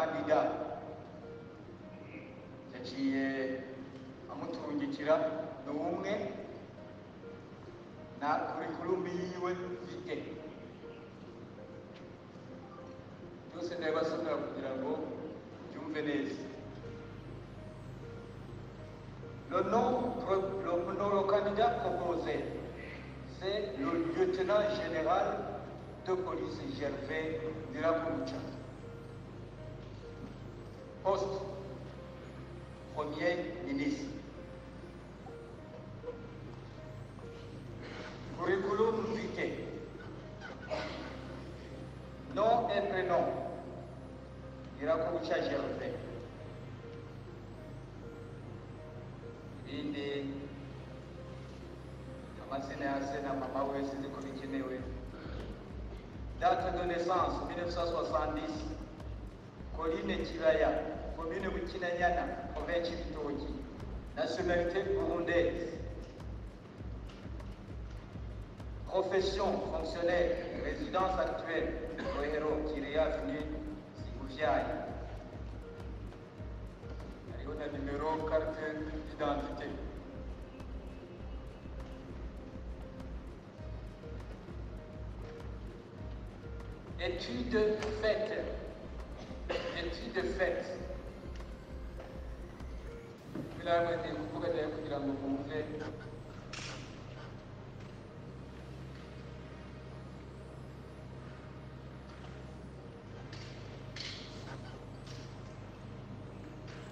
candidat yaciye amutungikira n'umwe na curriculum yiwe vitae byose ndabasomera kugira ngo byumve neza. Le candidat proposé, c'est le lieutenant général de police Gervais Dirakouncha. Poste Premier ministre. Curriculum vitae. Nom et prénom. Dirakouncha Gervais. Indi amazina ya se na mama we ziko bikenewe. Date de naissance 1970. Coline Kibaya, commune Bukinanyana, province Bitoki. Nationalité burundaise. Profession fonctionnaire, résidence actuelle, Rohero Kiria Avenue Sigoufiaï. On a numéro carte d'identité. Études faites. Études faites. Là, on a des coupures de la mouvement.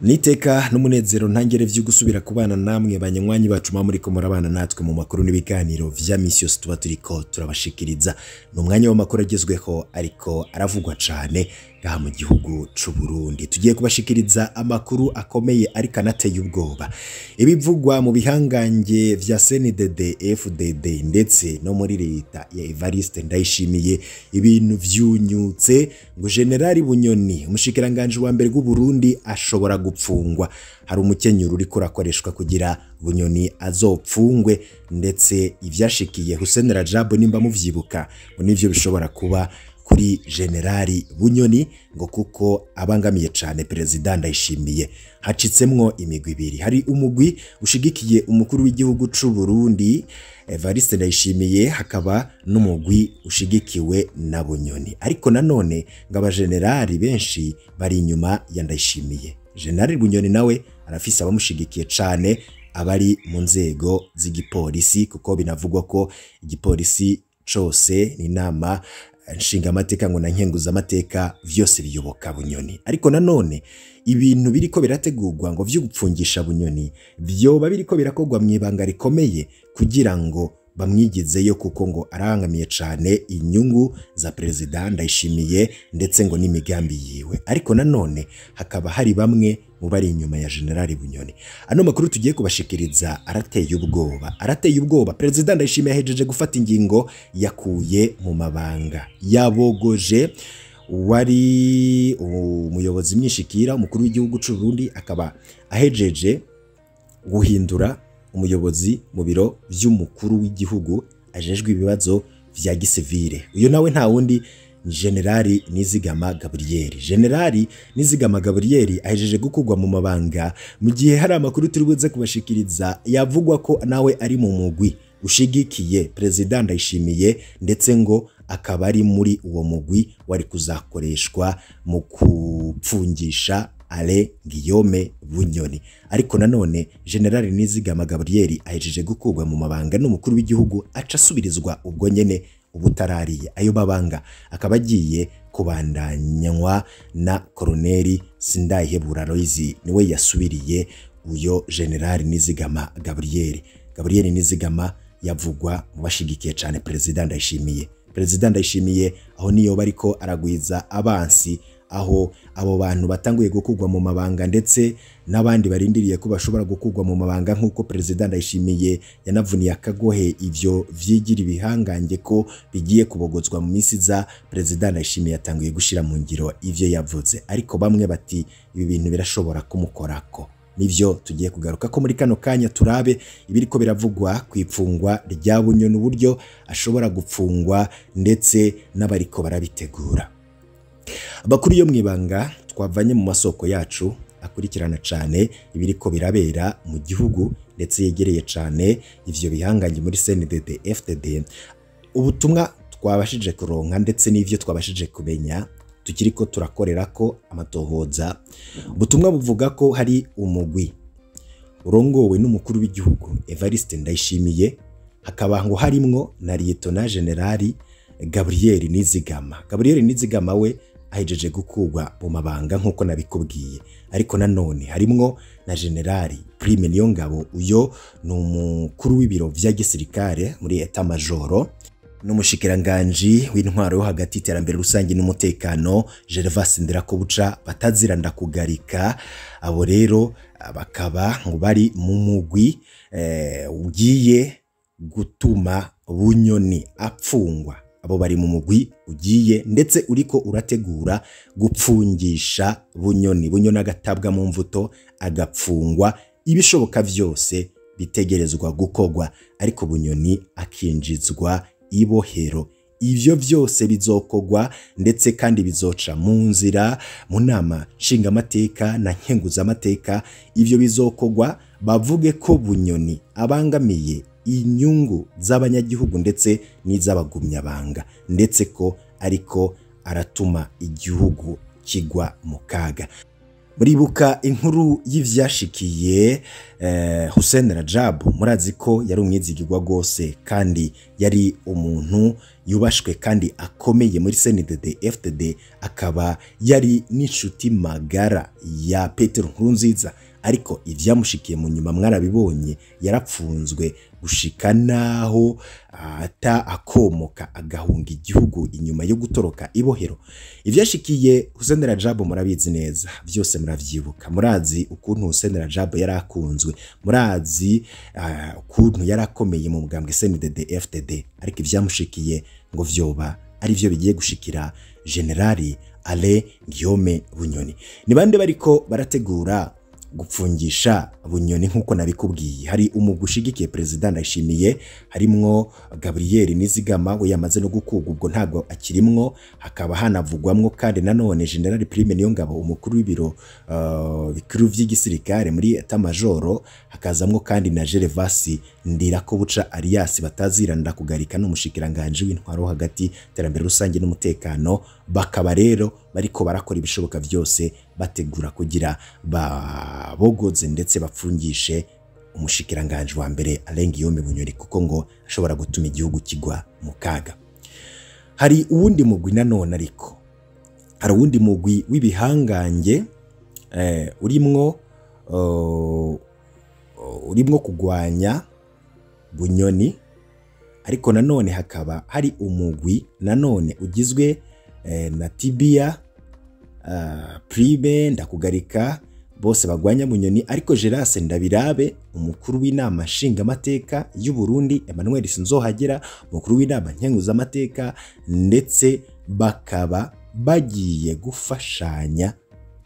Niteka n'umunezero ntangere vyo gusubira kubana namwe banyanywanyi bacu muri ko murabana natwe mu makuru n'ibiganiro vya misi yose tuba turiko turabashikiriza. N'umwanya w'amakuru agezweho ariko aravugwa cane ngaha mu gihugu c'u Burundi. Tugiye kubashikiriza amakuru akomeye ariko anateye ubwoba. Ibivugwa mu bihangange vya CNDD FDD ndetse no muri leta ya Evariste Ndayishimiye ibintu vyunyutse ngo General Bunyoni umushikiranganje wa mbere w'u Burundi ashobora gupfungwa. Hari umukenyuro uri kurakoreshwa kugira Bunyoni azopfungwe ndetse ivyashikiye Hussein Rajab nimba muvyibuka ngo nivyo bishobora kuba kuri Generali Bunyoni ngo kuko abangamiye cane President Ndayishimiye. Hacitsemwo imigwi ibiri, hari umugwi ushigikiye umukuru w'igihugu c'u Burundi Evariste Ndayishimiye, hakaba n'umugwi ushigikiwe na Bunyoni. Ariko nanone ngo abagenerali benshi bari inyuma ya Ndayishimiye. Generali Bunyoni nawe arafise abamushigikiye cane abari mu nzego z'igipolisi, kuko binavugwa ko igipolisi cose ni nama nshinga amateka ngo na nkenguza amateka vyose biyoboka Bunyoni. Ariko nanone ibintu biriko birategurwa ngo vyo gupfungisha Bunyoni vyoba biriko birakogwa mwibanga rikomeye kugira ngo bamwigizeyo, kuko ngo arangamiye cane inyungu za President Ndayishimiye ndetse ngo n'imigambi yiwe. Ariko nanone hakaba hari bamwe mu bari inyuma ya Generali Bunyoni. Ano makuru tugiye kubashikiriza arateye ubwoba. Arateye ubwoba. President Ndayishimiye ahejeje gufata ingingo yakuye mu mabanga. Yabogoje wari umuyobozi mwishikira umukuru w'igihugu c'u Burundi, akaba ahejeje guhindura umuyobozi mu biro vy'umukuru w'igihugu ajejwe ibibazo vya gisivile. Uyo nawe nta wundi ni Generali Nizigama Gabriel. Generali Nizigama Gabriel ahejeje gukugwa mu mabanga mu gihe hari amakuru turibuze kubashikiriza yavugwa ko nawe ari mu mugwi ushigikiye President Ndayishimiye ndetse ngo akaba ari muri uwo mugwi wari kuzakoreshwa mu kupfungisha Ale Guillaume Bunyoni. Ariko nanone Generali Nizigama Gabriel ahejeje gukugwa mu mabanga n'umukuru w'igihugu aca asubirizwa ubwo nyene ubutarariye. Ayo mabanga akaba agiye kubandanywa na Koloneli Sindayihebura Loizi, niwe yasubiriye uyo Generali Nizigama Gabriel. Gabriel Nizigama yavugwa mu bashigikiye cane President Ndayishimiye. President Ndayishimiye aho niyo bariko aragwiza abansi, aho abo bantu batanguye gukugwa mu mabanga ndetse n'abandi barindiriye ko bashobora gukugwa mu mabanga, nk'uko President Ndayishimiye yanavuniye akagohe ivyo vyigira ibihangange ko bigiye kubogozwa mu misi za. President Ndayishimiye yatanguye gushira mu ngiro ivyo yavuze, ariko bamwe bati ibi bintu birashobora kumukorako. Nivyo tugiye kugaruka ko muri kano kanya turabe ibiriko biravugwa kwipfungwa rya Bunyoni, uburyo ashobora gupfungwa ndetse n'abariko barabitegura. Abakuru yo mwibanga twavanye mu masoko yacu akurikirana cyane ibiriko birabera mu gihugu ndetse yegereye cyane ivyo bihanganye muri CNDD FDD, ubutumwa twabashije kuronka ndetse n'ivyo twabashije kumenya tukiriko turakorera ko amatohoza, ubutumwa buvuga ko hari umugwi urongowe n'umukuru w'igihugu Evariste Ndayishimiye, hakaba ngo harimwo na Lieutenant General Gabriel Nizigama. Gabriel Nizigama we ahejeje gukugwa mu mabanga nkuko nabikubwiye, ariko nanone harimwo na General Prime Niyongabo, uyo n'umukuru w'ibiro vya gisirikare muri Etat Major, n'umushikiranganje w'intwaro yo hagati iterambere rusange n'umutekano Gervas Ndirakobuca bataziranda kugarika. Abo rero bakaba ngo bari mu mugwi ugiye gutuma Bunyoni apfungwa. Abo bari mu mugwi ugiye ndetse uriko urategura gupfungisha Bunyoni. Bunyoni agatabwa mu mvuto agapfungwa, ibishoboka vyose bitegerezwa gukogwa, ariko Bunyoni akinjizwa ibohero. Ivyo vyose bizokogwa ndetse kandi bizoca mu nzira mu nama nshingamateka na nkenguzamateka. Ivyo bizokogwa bavuge ko Bunyoni abangamiye inyungu z'abanyagihugu ndetse n'iz'abagumyabanga, ndetse ko ariko aratuma igihugu kigwa mu kaga. Muribuka inkuru y'ivyashikiye Hussein Rajab, murazi ko yari umwizigirwa gose kandi yari umuntu yubashwe kandi akomeye muri CNDD FDD, akaba yari n'inshuti magara ya Petero Nkurunziza, ariko ivyamushikiye mu nyuma mwarabibonye, yarapfunzwe gushika naho akomoka agahunga igihugu inyuma yo gutoroka ibohero. Ivyashikiye Hussein Rajab murabizi neza, vyose muravyibuka. Murazi ukuntu Hussein Rajab yarakunzwe, murazi ukuntu yarakomeye mu mugambwe CNDD FDD, ariko ivyamushikiye ngo vyoba ari vyo bigiye gushikira General Alain Guillaume Bunyoni. Ni bande bariko barategura gupfungisha Bunyoni nkuko nabikubwiye? Hari umugwi ushigikiye President Ndayishimiye, harimwo Gabriel Nizigama we yamaze no gukugwa, ubwo ntago akirimwo. Hakaba hanavugwamwo kandi nanone General Prime Niyongabo, umukuru w'ibiro bikuru vy'igisirikare muri Etat Major. Hakazamwo kandi na Gervas Ndirakobuca alias bataziranda kugarika n'umushikiranganje w'intwaro hagati iterambere rusange n'umutekano. Bakaba rero bariko barakora ibishoboka vyose bategura kugira babogoze ndetse bapfungishe umushikiranganje wa mbere Alain Guillaume Bunyoni, kuko ngo ashobora gutuma igihugu kigwa mu kaga. Hari uwundi mugwi nanone, ariko hari uwundi mugwi w'ibihangange urimwo kugwanya Bunyoni, ariko nanone hakaba hari umugwi nanone ugizwe na Tibia, Pribe Ndakugarika, bose bagwanya Bunyoni, ariko Gerase Ndabirabe umukuru w'inama nshingamateka y'u Burundi, Emmanuel Sinzohagera umukuru w'inama nkenguzamateka, ndetse bakaba bagiye gufashanya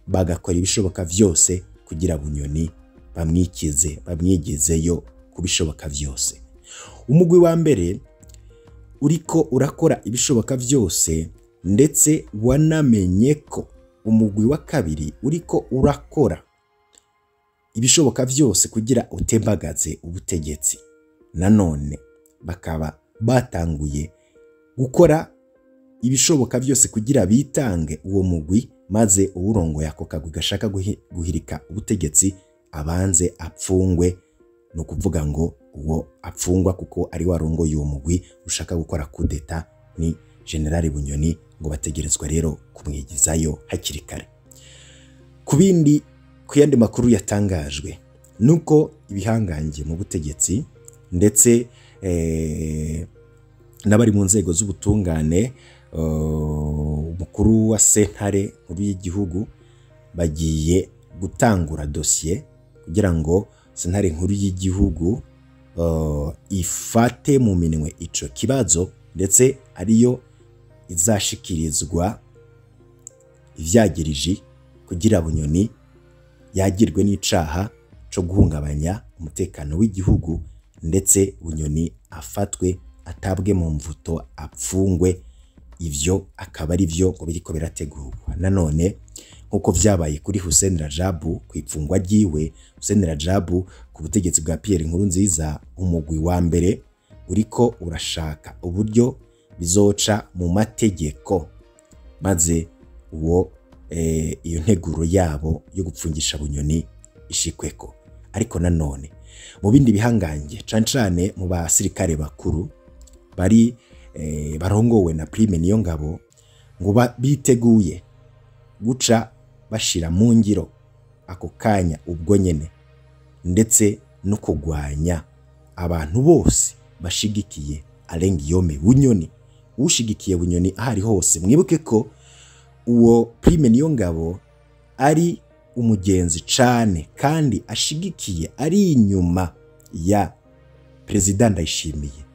bagakora ibishoboka vyose kugira Bunyoni bamwigezeyo kubishoboka vyose. Umugwi wa mbere uriko urakora ibishoboka vyose, ndetse wanamenye ko umugwi wa kabiri uriko urakora ibishoboka vyose kugira utembagaze ubutegetsi. Nanone bakaba batanguye gukora ibishoboka vyose kugira bitange uwo mugwi, maze uburongo yako kagwi gashaka guhirika ubutegetsi abanze apfungwe. No kuvuga ngo uwo apfungwa kuko ari warongo y'uwo mugwi ushaka gukora kudeta ni General Bunyoni, ngo bategerezwa rero kumwigizayo hakiri kare. Kuyandi makuru yatangajwe nuko ibihangange mu butegetsi ndetse n'abari mu nzego z'ubutungane, umukuru wa sentare nkuru y'igihugu bagiye gutangura dosiye kugira ngo sentare nkuru y'igihugu ifate mu minwe ico kibazo, ndetse ariyo izashikirizwa ivyagiriji kugira Bunyoni yagirwe n'icaha co guhungabanya umutekano w'igihugu, ndetse Bunyoni afatwe atabwe mu mvuto apfungwe. Ivyo akaba ari vyo ngo biriko birategurwa. Nanone nk'uko vyabaye kuri Hussein Rajab ku ipfungwa ryiwe. Hussein Rajab ku butegetsi bwa Pierre Nkurunziza, umugwi wa mbere uriko urashaka uburyo bizoca mu mategeko maze uwo iyo nteguro yabo yo gupfungisha Bunyoni ishikweko. Ariko nanone mu bindi bihangange cane mu basirikare bakuru bari barongowe na Prime Niyongabo ngo biteguye guca bashira mu ngiro ako kanya ubwo nyene, ndetse no kugwanya abantu bose bashigikiye Alain Guillaume Bunyoni. Ushigikiye Bunyoni ahari hose, mwibuke ko uwo Prime Niyongabo ari umugenzi cane kandi ashigikiye, ari inyuma ya President Ndayishimiye.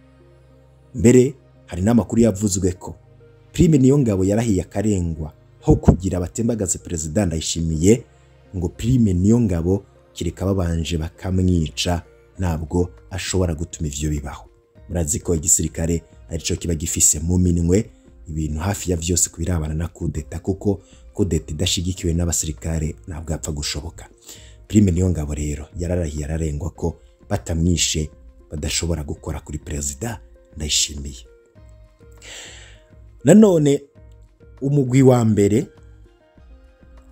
Mbere hari n'amakuru yavuzwe ko Prime Niyongabo yarahiye akarengwa ho kugira batembagaze President Ndayishimiye, ngo Prime Niyongabo kireka babanje bakamwica ntabwo ashobora gutuma ivyo bibaho. Murazi ko igisirikare arico kiba gifise mu minwe ibintu hafi ya vyose kubirabana na kudeta, kuko kudeta idashigikiwe n'abasirikare ntabwo apfa gushoboka. Prime Niyongabo rero yararahiye ararengwa ko batamwishe badashobora gukora kuri President Ndayishimiye. Nanone umugwi wa mbere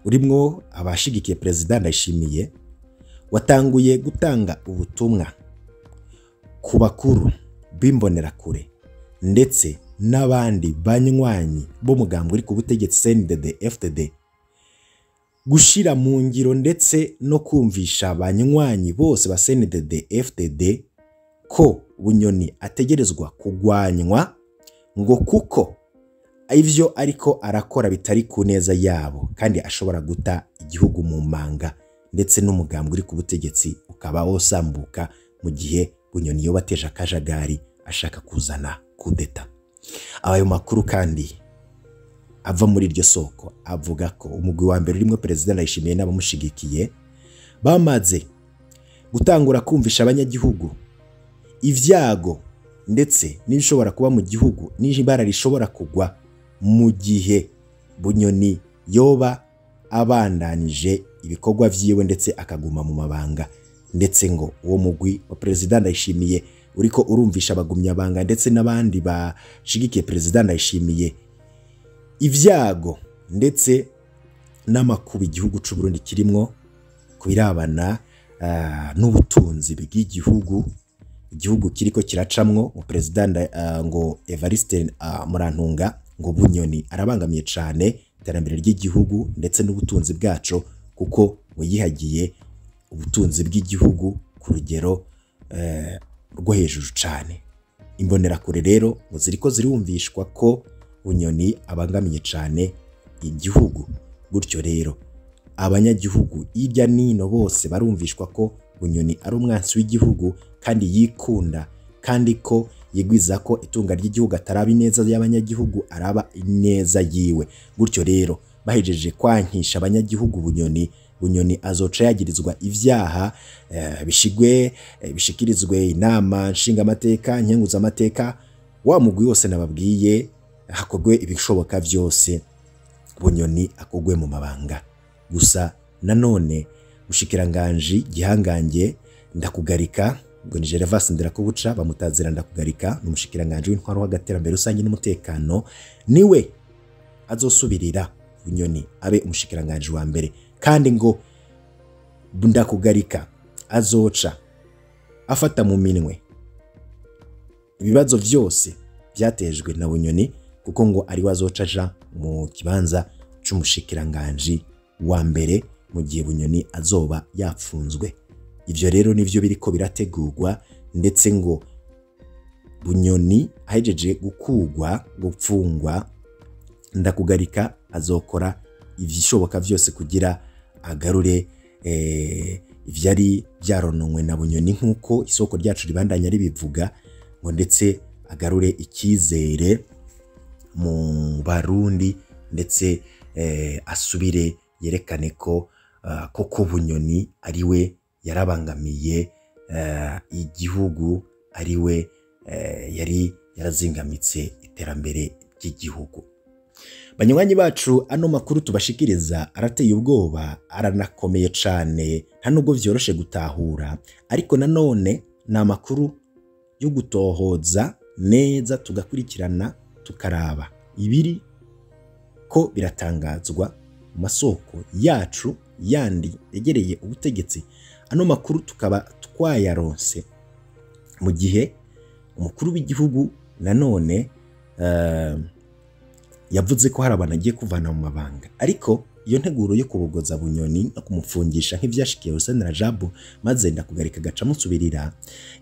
urimwo abashigikiye President Ndayishimiye watanguye gutanga ubutumwa ku bakuru b'imbonera kure ndetse n'abandi banywanyi bo mugambwe uri ku butegetsi CNDD-FDD gushira mu ngiro ndetse no kumvisha abanywanyi bose ba CNDD-FDD ko Bunyoni ategerezwa kugwanywa, ngo kuko ivyo ariko arakora bitari ku neza yabo kandi ashobora guta igihugu mu manga, ndetse n'umugambwe uri ku butegetsi ukaba wosambuka mu gihe Bunyoni yo bateje akajagari ashaka kuzana kudeta. Ayo makuru kandi ava muri iryo soko avuga ko umugwi wa mbere urimo President Ndayishimiye n'abamushigikiye bamaze gutangura kumvisha abanyagihugu ivyago ndetse n'ibishobora kuba mu gihugu n'ibara rishobora kugwa mu gihe Bunyoni yoba abandanije ibikorwa vyiwe ndetse akaguma mu mabanga, ndetse ngo uwo mugwi wa President Ndayishimiye uriko urumvisha abagumya banga ndetse n'abandi bashigikiye President Ndayishimiye ivyago ndetse n'amakuba igihugu c'u Burundi kirimwo kubirabana n'ubutunzi bw'igihugu igihugu kiriko kiracamwo. Mu President ngo Evariste Murantunga ngo Bunyoni arabangamiye cane iterambere ry'igihugu ndetse n'ubutunzi bwaco, kuko ngo yihagiye ubutunzi bw'igihugu ku rugero rwo hejuru cane. Imbonera kure rero ngo ziriko zirumvishwa ko Bunyoni abangamiye cane igihugu, gutyo rero abanyagihugu irya nino bose barumvishwa ko Bunyoni ari umwansi w'igihugu kandi yikunda, kandi ko yigwiza ko itunga ry'igihugu atarabi neza y'abanyagihugu araba ineza yiwe. Gutyo rero bahejeje kwankisha abanyagihugu Bunyoni azoca yagirizwa ivyaha bishikirizwe inama nshinga amateka nkenguza amateka, wa mugwi wose nababwiye hakogwe ibishoboka vyose Bunyoni akogwe mu mabanga. Gusa nanone mushikiranganje gihangange Ndakugarika ngo ni Gervas Ndirakobuca bamutazira Ndakugarika n'umushikiranganje w'intwaro w'agaterambere rusange n'umutekano, niwe azosubirira Bunyoni abe umushikiranganje wa mbere, kandi ngo Ndakugarika azoca afata mu minwe ibibazo vyose byatejwe na Bunyoni, kuko ngo ari wazoca aja mu kibanza c'umushikiranganje wa mbere mu gihe Bunyoni azoba yapfunzwe. Ivyo rero nivyo biriko birategurwa, ndetse ngo Bunyoni ahejeje gukugwa gupfungwa Ndakugarika azokora ivyishoboka vyose kugira agarure ivyari byarononwe na Bunyoni, nkuko isoko ryacu ribandanya ribivuga, ngo ndetse agarure ikizere mu Barundi, ndetse asubire yerekane ko koko Bunyoni ariwe yarabangamiye igihugu, ariwe yari yarazingamitse iterambere ry'igihugu. Banywanyi bacu, ano makuru tubashikiriza arateye ubwoba, aranakomeye cane, nta nubwo vyoroshe gutahura, ariko nanone ni amakuru yo gutohoza neza, tugakurikirana tukaraba ibiri ko biratangazwa mu masoko yacu yandi yegereye ubutegetsi. Ano makuru tukaba twayaronse mu gihe umukuru w'igihugu nanone yavuze ko hari abantu agiye kuvana mu mabanga, ariko iyo nteguro yo kubogoza Bunyoni no kumufungisha nk'ivyashikiye Hussein Rajab maze ndakugarika gaca musubirira,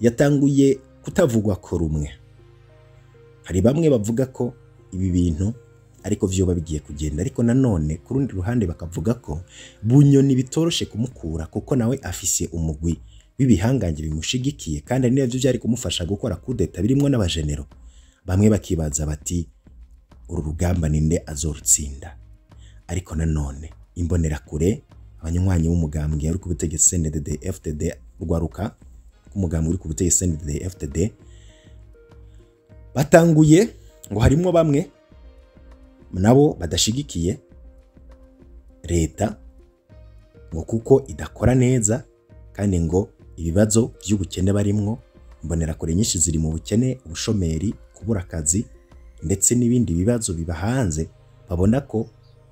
yatanguye kutavugwa ko rumwe. Hari bamwe bavuga ko ibi bintu ariko vyoba bigiye kugenda, ariko nanone ku rundi ruhande bakavuga ko Bunyoni bitoroshe kumukura kuko nawe afise umugwi w'ibihangange bimushigikiye, kandi nivyo byari kumufasha gukora kudeta birimwo n'abajenero. Bamwe bakibaza bati uru rugamba ninde azorutsinda? Ariko nanone imbonera kure, abanywanyi b'umugambwe ari ku butegetsi CNDD-FDD rwaruka k'umugambwe uri ku butegetsi CNDD-FDD batanguye ngo harimwo bamwe nabo badashigikiye leta ngo kuko idakora neza, kandi ngo ibibazo by'ubukene barimwo, mbonera kure nyinshi ziri mu bukene, ubushomeri, kubura akazi ndetse n'ibindi bibazo bibahanze, babona ko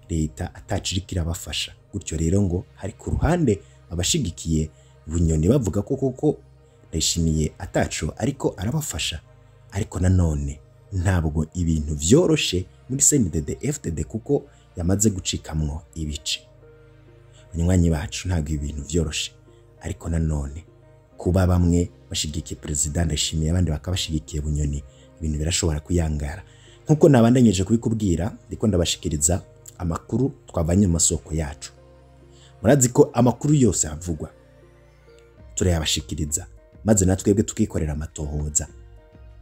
leta atacirikira bafasha. Gutyo rero ngo hari ku ruhande abashigikiye Bunyoni bavuga ko koko Ndayishimiye ataco ariko arabafasha, ariko nanone ntabwo ibintu vyoroshe muri CNDD-FDD kuko yamaze gucikamwo ibice. Banywanyi bacu, ntabwo ibintu vyoroshe, ariko nanone kuba bamwe bashigikiye Perezida Ndayishimiye abandi bakabashigikiye Bunyoni, ibintu birashobora kuyangara. Nkuko nabandanyeje kubikubwira, ndiko ndabashikiriza amakuru twavanye mu masoko yacu. Murazi ko amakuru yose avugwa turayabashikiriza, maze natwebwe tukikorera amatohoza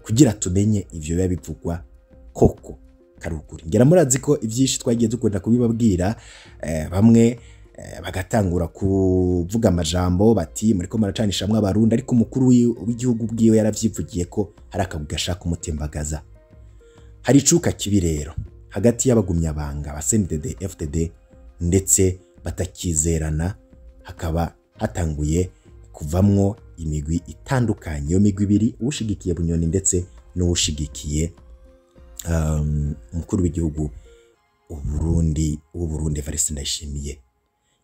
kugira tumenye ivyo biba bivugwa koko karukuri. Ngera murazi ko ivyishi twagiye dukunda kubibabwira, bamwe bagatangura kuvuga amajambo bati muriko maracanishamwe abarundi, ariko umukuru w'igihugu bwiwe yaravyivugiye ko hari akabuga ashaka umutembagaza. Hari icuka kibi rero hagati y'abagumyabanga ba CNDD-FDD ndetse batakizerana, hakaba hatanguye kuvamwo imigwi itandukanye. Iyo migwi ibiri, ushigikiye Bunyoni ndetse n'ushigikiye umukuru w'igihugu Burundi Evariste Ndayishimiye.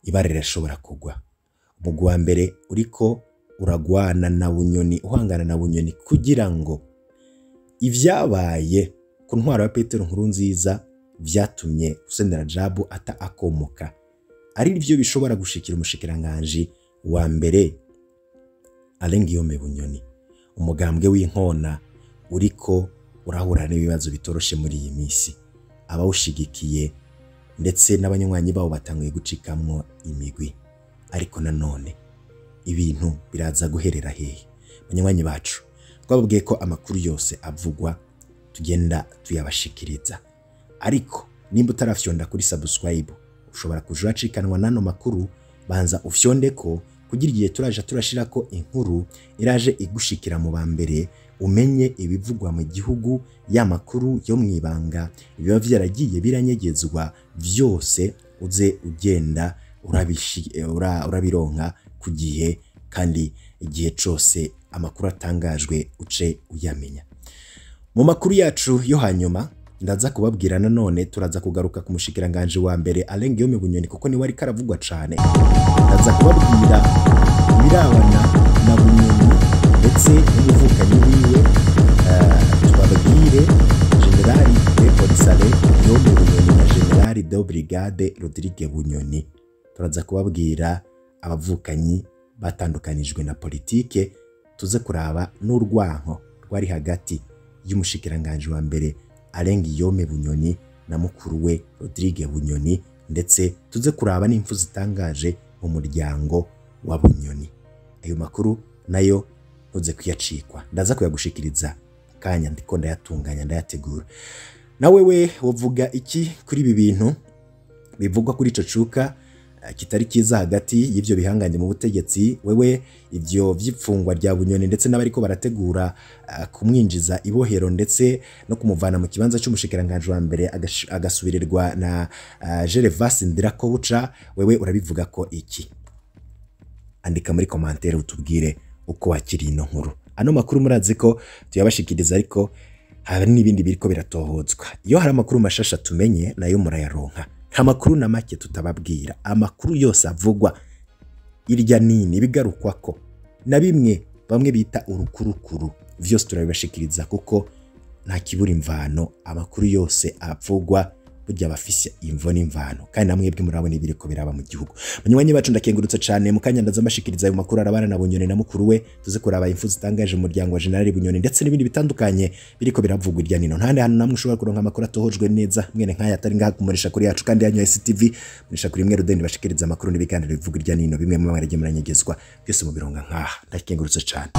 Ibara rirashobora kugwa. Umugwi wa mbere uriko uragwana na Bunyoni, uhangana na Bunyoni kugira ngo ivyabaye ku ntwaro ya Petero Nkurunziza vyatumye Hussein Rajab ata akomoka ari byo bishobora gushikira umushikiranganje wa mbere Alain Guillaume Bunyoni. Umugambwe w'inkona uriko urahura n'ibibazo bitoroshe muri iyi misi, abawushigikiye ndetse n'abanywanyi bawo batanguye gucikamwo imigwi, ariko nanone ibintu biraza guherera hehe? Banywanyi bacu, twababwiye ko amakuru yose avugwa tugenda tuyabashikiriza, ariko nimba utarafyonda kuri subscribe ushobora kuja cikanwa nano makuru, banza ufyonde ko kugira igihe turaje turashirako inkuru iraje igushikira mu bambere, umenye ibivugwa mu gihugu, ya makuru yo mwibanga biba vyaragiye biranyegezwa vyose, uze ugenda urabironka ku gihe, kandi igihe cose amakuru atangajwe uce uyamenya. Mu makuru yacu yo hanyuma ndaza kubabwira nanone, turaza kugaruka ku mushikiranganje wa mbere Alain Guillaume Bunyoni kuko ni wari karavugwa cane. Ndaza kubabwira birabana na Bunyoni ndetse n'umuvukanyi wiwe, tubabwire Generali de Polisale Guillaume Bunyoni na Generali de Brigade Rodrigue Bunyoni. Turaza kubabwira abavukanyi batandukanijwe na politike, tuze kuraba n'urwanko rwari hagati y'umushikiranganje wa mbere Alain Guillaume Bunyoni na mukuru we Rodrigue Bunyoni, ndetse tuze kuraba n'imfu zitangaje mu muryango wa Bunyoni. Ayo makuru nayo ntuze kuyacikwa, ndaza kuyagushikiriza kanya ndiko ndayatunganya ndayategura. Na wewe wovuga iki kuri ibi bintu bivugwa kuri ico cuka kitari kiza hagati y'ivyo bihanganye mu butegetsi. Wewe ivyo vyipfungwa rya Bunyoni ndetse n'abariko barategura kumwinjiza ibohero ndetse no kumuvana mu kibanza cy'umushikiranganje wa mbere agasubirirwa na Gervas Ndirakobuca, wewe urabivuga ko iki? Andika muri commentaire utubwire uko wakiri ino nkuru. Ano makuru murazi ko tuyabashikiriza, ariko hari n'ibindi biriko biratohozwa. Iyo hari amakuru mashasha tumenye nayo murayaronka. Amakuru na make tutababwira, amakuru yose avugwa irya nini bigarukwako na bimwe bamwe bita urukurukuru, vyose turabibashikiriza kuko nta kibura imvano. Amakuru yose avugwa burya bafise imvo n'imvano, kandi namwebwe murabona ibiriko biraba mu gihugu. Banywanyi bacu ndakengurutse cyane, mu kanya ndaza mbashikiriza ayo makuru arabana na Bunyoni na mukuru we, tuze kuraba imfu zitangaje mu muryango wa General Bunyoni ndetse n'ibindi bitandukanye biriko biravugwa irya nino. Ntande hano namwe ushobora kuronka amakuru atohojwe neza mwene nkaya atari ngaha kumurisha kuri yacu, kandi yanyu STV murisha kuri mwe Rudende bashikiriza amakuru n'ibiganiro bivugwa irya nino, bimwe mu mwarege muranyegezwa byose mu bironga nkaha. Ndakengurutse cyane.